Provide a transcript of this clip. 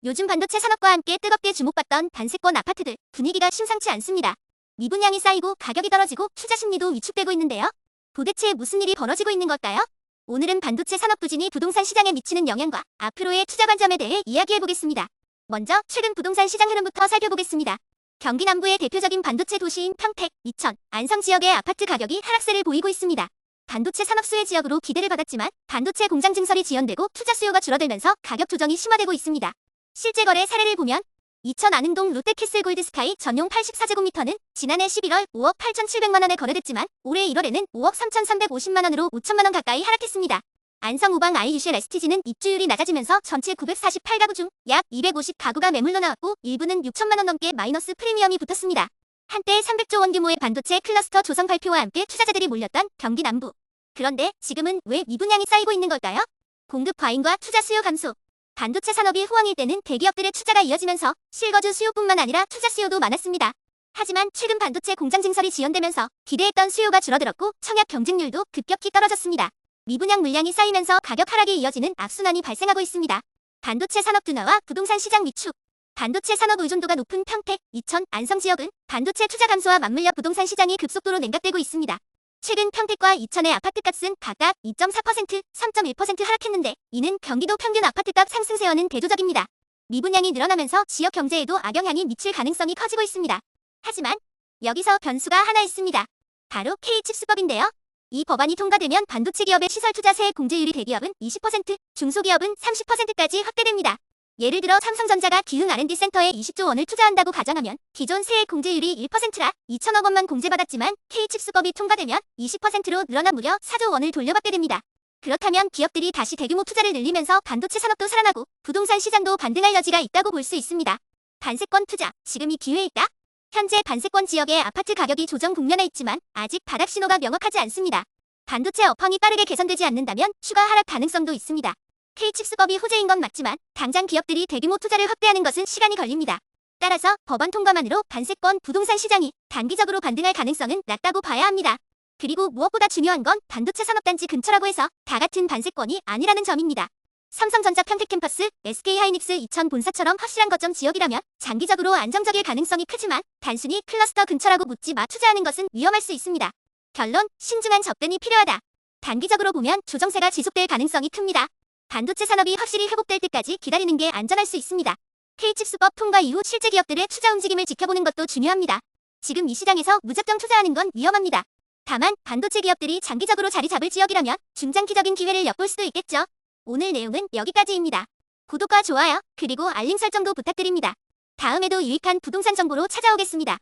요즘 반도체 산업과 함께 뜨겁게 주목받던 반세권 아파트들 분위기가 심상치 않습니다. 미분양이 쌓이고 가격이 떨어지고 투자 심리도 위축되고 있는데요. 도대체 무슨 일이 벌어지고 있는 걸까요? 오늘은 반도체 산업 부진이 부동산 시장에 미치는 영향과 앞으로의 투자 관점에 대해 이야기해보겠습니다. 먼저 최근 부동산 시장 흐름부터 살펴보겠습니다. 경기 남부의 대표적인 반도체 도시인 평택, 이천, 안성 지역의 아파트 가격이 하락세를 보이고 있습니다. 반도체 산업 수혜 지역으로 기대를 받았지만 반도체 공장 증설이 지연되고 투자 수요가 줄어들면서 가격 조정이 심화되고 있습니다. 실제 거래 사례를 보면 이천 안흥동 롯데캐슬 골드스카이 전용 84제곱미터는 지난해 11월 5억 8,700만 원에 거래됐지만 올해 1월에는 5억 3,350만 원으로 5천만 원 가까이 하락했습니다. 안성 우방 아이유쉘 STG는 입주율이 낮아지면서 전체 948가구 중 약 250가구가 매물로 나왔고 일부는 6천만 원 넘게 마이너스 프리미엄이 붙었습니다. 한때 300조 원 규모의 반도체 클러스터 조성 발표와 함께 투자자들이 몰렸던 경기 남부. 그런데 지금은 왜 미분양이 쌓이고 있는 걸까요? 공급 과잉과 투자 수요 감소. 반도체 산업이 호황일 때는 대기업들의 투자가 이어지면서 실거주 수요뿐만 아니라 투자 수요도 많았습니다. 하지만 최근 반도체 공장 증설이 지연되면서 기대했던 수요가 줄어들었고 청약 경쟁률도 급격히 떨어졌습니다. 미분양 물량이 쌓이면서 가격 하락이 이어지는 악순환이 발생하고 있습니다. 반도체 산업 둔화와 부동산 시장 위축. 반도체 산업 의존도가 높은 평택, 이천, 안성 지역은 반도체 투자 감소와 맞물려 부동산 시장이 급속도로 냉각되고 있습니다. 최근 평택과 이천의 아파트값은 각각 2.4%, 3.1% 하락했는데 이는 경기도 평균 아파트값 상승세와는 대조적입니다. 미분양이 늘어나면서 지역 경제에도 악영향이 미칠 가능성이 커지고 있습니다. 하지만 여기서 변수가 하나 있습니다. 바로 K칩스법인데요. 이 법안이 통과되면 반도체 기업의 시설 투자세 공제율이 대기업은 20%, 중소기업은 30%까지 확대됩니다. 예를 들어 삼성전자가 기흥 R&D 센터에 20조 원을 투자한다고 가정하면 기존 세액 공제율이 1%라 2천억 원만 공제받았지만 K칩스법이 통과되면 20%로 늘어나 무려 4조 원을 돌려받게 됩니다. 그렇다면 기업들이 다시 대규모 투자를 늘리면서 반도체 산업도 살아나고 부동산 시장도 반등할 여지가 있다고 볼 수 있습니다. 반세권 투자, 지금이 기회일까? 현재 반세권 지역의 아파트 가격이 조정 국면에 있지만 아직 바닥 신호가 명확하지 않습니다. 반도체 업황이 빠르게 개선되지 않는다면 추가 하락 가능성도 있습니다. K칩스법이 호재인 건 맞지만 당장 기업들이 대규모 투자를 확대하는 것은 시간이 걸립니다. 따라서 법안 통과만으로 반세권 부동산 시장이 단기적으로 반등할 가능성은 낮다고 봐야 합니다. 그리고 무엇보다 중요한 건 반도체 산업단지 근처라고 해서 다 같은 반세권이 아니라는 점입니다. 삼성전자 평택 캠퍼스, SK하이닉스 이천 본사처럼 확실한 거점 지역이라면 장기적으로 안정적일 가능성이 크지만 단순히 클러스터 근처라고 묻지 마 투자하는 것은 위험할 수 있습니다. 결론, 신중한 접근이 필요하다. 단기적으로 보면 조정세가 지속될 가능성이 큽니다. 반도체 산업이 확실히 회복될 때까지 기다리는 게 안전할 수 있습니다. K칩스법 통과 이후 실제 기업들의 투자 움직임을 지켜보는 것도 중요합니다. 지금 이 시장에서 무작정 투자하는 건 위험합니다. 다만 반도체 기업들이 장기적으로 자리 잡을 지역이라면 중장기적인 기회를 엿볼 수도 있겠죠. 오늘 내용은 여기까지입니다. 구독과 좋아요, 그리고 알림 설정도 부탁드립니다. 다음에도 유익한 부동산 정보로 찾아오겠습니다.